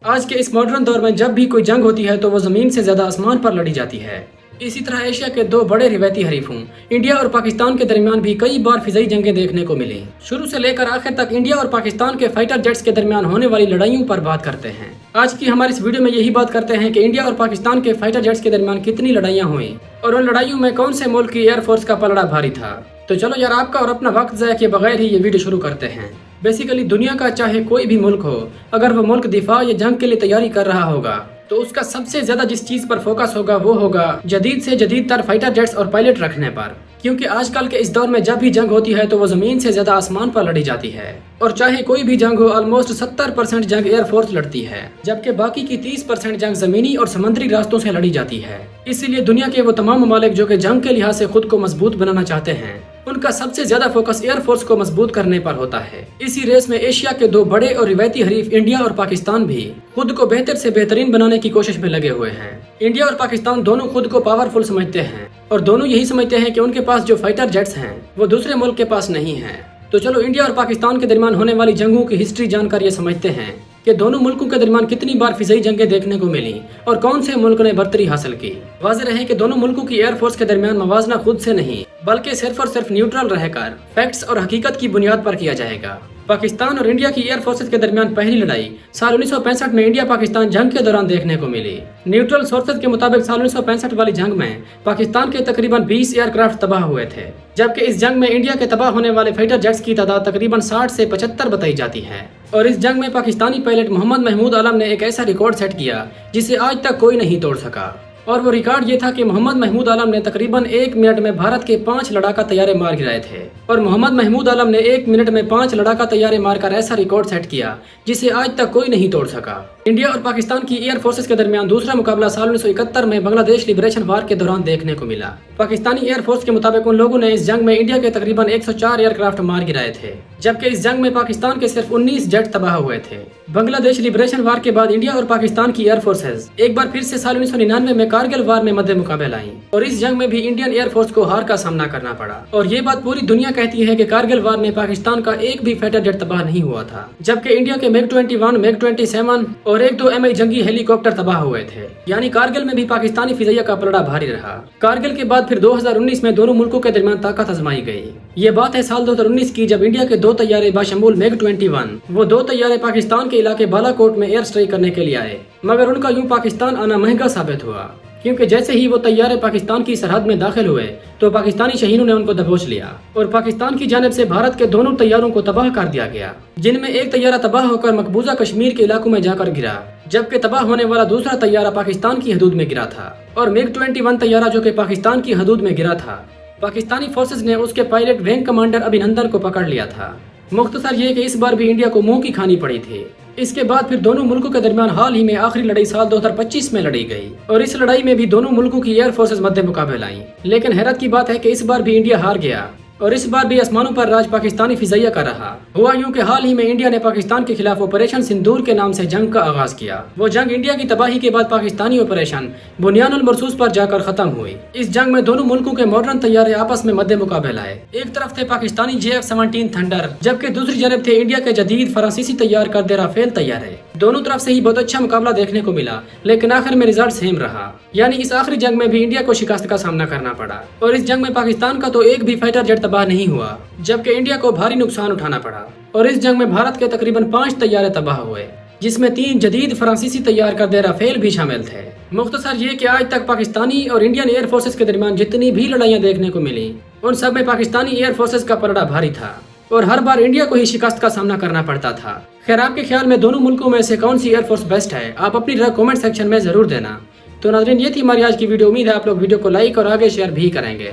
आज के इस मॉडर्न दौर में जब भी कोई जंग होती है तो वो जमीन से ज्यादा आसमान पर लड़ी जाती है। इसी तरह एशिया के दो बड़े रिवायती हरीफों इंडिया और पाकिस्तान के दरमियान भी कई बार फिजाई जंगें देखने को मिली। शुरू से लेकर आखिर तक इंडिया और पाकिस्तान के फाइटर जेट्स के दरमियान होने वाली लड़ाइयों पर बात करते हैं। आज की हमारी इस वीडियो में यही बात करते हैं कि इंडिया और पाकिस्तान के फाइटर जेट्स के दरमियान कितनी लड़ाइयाँ हुई और उन लड़ाइयों में कौन से मुल्क की एयरफोर्स का पलड़ा भारी था। तो चलो यार, आपका और अपना वक्त ज़ाया किए बगैर ही ये वीडियो शुरू करते हैं। बेसिकली दुनिया का चाहे कोई भी मुल्क हो, अगर वो मुल्क दिफा या जंग के लिए तैयारी कर रहा होगा तो उसका सबसे ज्यादा जिस चीज पर फोकस होगा वो होगा जदीद से जदीद तर फाइटर जेट्स और पायलट रखने पर। क्योंकि आजकल के इस दौर में जब भी जंग होती है तो वो जमीन से ज्यादा आसमान पर लड़ी जाती है, और चाहे कोई भी जंग हो ऑलमोस्ट 70% जंग एयरफोर्स लड़ती है, जबकि बाकी की 30% जंग जमीनी और समुद्री रास्तों से लड़ी जाती है। इसीलिए दुनिया के वो तमाम ममालिक जो कि जंग के लिहाज से खुद को मजबूत बनाना चाहते हैं, उनका सबसे ज्यादा फोकस एयरफोर्स को मजबूत करने पर होता है। इसी रेस में एशिया के दो बड़े और रिवायती हरीफ इंडिया और पाकिस्तान भी खुद को बेहतर से बेहतरीन बनाने की कोशिश में लगे हुए हैं। इंडिया और पाकिस्तान दोनों खुद को पावरफुल समझते हैं और दोनों यही समझते हैं कि उनके पास जो फाइटर जेट्स हैं वो दूसरे मुल्क के पास नहीं है। तो चलो इंडिया और पाकिस्तान के दरमियान होने वाली जंगों की हिस्ट्री जानकर ये समझते हैं कि दोनों मुल्कों के दरमियान कितनी बार फिजाई जंगें देखने को मिली और कौन से मुल्क ने बर्तरी हासिल की। वाज़ेह रहे कि दोनों मुल्कों की एयरफोर्स के दरमियान मवाजना खुद से नहीं बल्कि सिर्फ और सिर्फ न्यूट्रल रहकर फैक्ट्स और हकीकत की बुनियाद पर किया जाएगा। पाकिस्तान और इंडिया की एयरफोर्सेस के दरमियान पहली लड़ाई साल 1965 में इंडिया पाकिस्तान जंग के दौरान देखने को मिली। न्यूट्रल सोर्सेज के मुताबिक साल 1965 वाली जंग में पाकिस्तान के तकरीबन 20 एयरक्राफ्ट तबाह हुए थे, जबकि इस जंग में इंडिया के तबाह होने वाले फाइटर जेट्स की तादाद तकरीबन 60 से 75 बताई जाती है। और इस जंग में पाकिस्तानी पायलट मोहम्मद महमूद आलम ने एक ऐसा रिकॉर्ड सेट किया जिसे आज तक कोई नहीं तोड़ सका, और वो रिकॉर्ड ये था कि मोहम्मद महमूद आलम ने तकरीबन 1 मिनट में भारत के 5 लड़ाका तैयारे मार गिराए थे। और मोहम्मद महमूद आलम ने 1 मिनट में 5 लड़ाका तैयारे मारकर ऐसा रिकॉर्ड सेट किया जिसे आज तक कोई नहीं तोड़ सका। इंडिया और पाकिस्तान की एयर फोर्सेस के दरमियान दूसरा मुकाबला साल 1971 में बांग्लादेश लिबरेशन वार के दौरान देखने को मिला। पाकिस्तानी एयरफोर्स के मुताबिक उन लोगों ने इस जंग में इंडिया के तकरीबन 104 एयरक्राफ्ट मार गिराए थे, जबकि इस जंग में पाकिस्तान के सिर्फ 19 जेट तबाह हुए थे। बांग्लादेश लिबरेशन वार के बाद इंडिया और पाकिस्तान की एयरफोर्सेस एक बार फिर से साल 1999 में कारगिल वार में मध्य मुकाबले आईं, और इस जंग में भी इंडियन एयरफोर्स को हार का सामना करना पड़ा। और ये बात पूरी दुनिया कहती है कि कारगिल वार में पाकिस्तान का एक भी फाइटर जेट तबाह नहीं हुआ था, जबकि इंडिया के MiG-21, MiG-27 और 1-2 Mi जंगी हेलीकॉप्टर तबाह हुए थे। यानी कारगिल में भी पाकिस्तानी फिजाइया का पलड़ा भारी रहा। कारगिल के बाद फिर 2019 में दोनों मुल्कों के दरमियान ताकत आजमाई गई। ये बात है साल 2019 की, जब इंडिया के 2 तैयारे बाशमूल MiG-21 वो 2 तैयारे पाकिस्तान के इलाके बालाकोट में एयर स्ट्राइक करने के लिए आए, मगर उनका यूं पाकिस्तान आना महंगा साबित हुआ, क्योंकि जैसे ही वो तैयारे पाकिस्तान की सरहद में दाखिल हुए तो पाकिस्तानी शहीनों ने उनको दबोच लिया और पाकिस्तान की जानिब से भारत के दोनों तैयारों को तबाह कर दिया गया, जिनमें एक तैयारा तबाह होकर मकबूजा कश्मीर के इलाकों में जाकर गिरा, जबकि तबाह होने वाला दूसरा तैयारा पाकिस्तान की हदूद में गिरा था। और MiG-21 तैयारा जो कि पाकिस्तान की हदूद में गिरा था, पाकिस्तानी फोर्सेज ने उसके पायलट विंग कमांडर अभिनंदन को पकड़ लिया था। मुख्तसर ये कि इस बार भी इंडिया को मुंह की खानी पड़ी थी। इसके बाद फिर दोनों मुल्कों के दरमियान हाल ही में आखिरी लड़ाई साल 2025 में लड़ी गई, और इस लड़ाई में भी दोनों मुल्कों की एयर फोर्सेस मध्य मुकाबले आईं। लेकिन हैरत की बात है कि इस बार भी इंडिया हार गया, और इस बार भी आसमानों पर राज पाकिस्तानी फिजाइया का रहा। हुआ यूं कि हाल ही में इंडिया ने पाकिस्तान के खिलाफ ऑपरेशन सिंदूर के नाम से जंग का आगाज किया। वो जंग इंडिया की तबाही के बाद पाकिस्तानी ऑपरेशन बुनियानुल मरसूस पर जाकर खत्म हुई। इस जंग में दोनों मुल्कों के मॉडर्न तैयारे आपस में मध्य मुकाबले आए। एक तरफ थे पाकिस्तानी JF-17 थंडर, जबकि दूसरी जानब थे इंडिया के जदीद फ्रांसीसी तैयार करदे राफेल तैयारे। दोनों तरफ से ही बहुत अच्छा मुकाबला देखने को मिला, लेकिन आखिर में रिजल्ट सेम रहा। यानी इस आखिरी जंग में भी इंडिया को शिकस्त का सामना करना पड़ा, और इस जंग में पाकिस्तान का तो एक भी फाइटर जेट तबाह नहीं हुआ, जबकि इंडिया को भारी नुकसान उठाना पड़ा। और इस जंग में भारत के तकरीबन 5 तैयारे तबाह हुए, जिसमें 3 जदीद फ्रांसीसी तैयार करदे राफेल भी शामिल थे। मुख्तसर ये कि आज तक पाकिस्तानी और इंडियन एयर फोर्सेस के दरमियान जितनी भी लड़ाइयाँ देखने को मिली, उन सब में पाकिस्तानी एयर फोर्सेस का पलड़ा भारी था, और हर बार इंडिया को ही शिकस्त का सामना करना पड़ता था। खैर, आपके ख्याल में दोनों मुल्कों में से कौन सी एयरफोर्स बेस्ट है? आप अपनी राय कमेंट सेक्शन में जरूर देना। तो नाज़रीन, ये थी हमारी आज की वीडियो। उम्मीद है आप लोग वीडियो को लाइक और आगे शेयर भी करेंगे।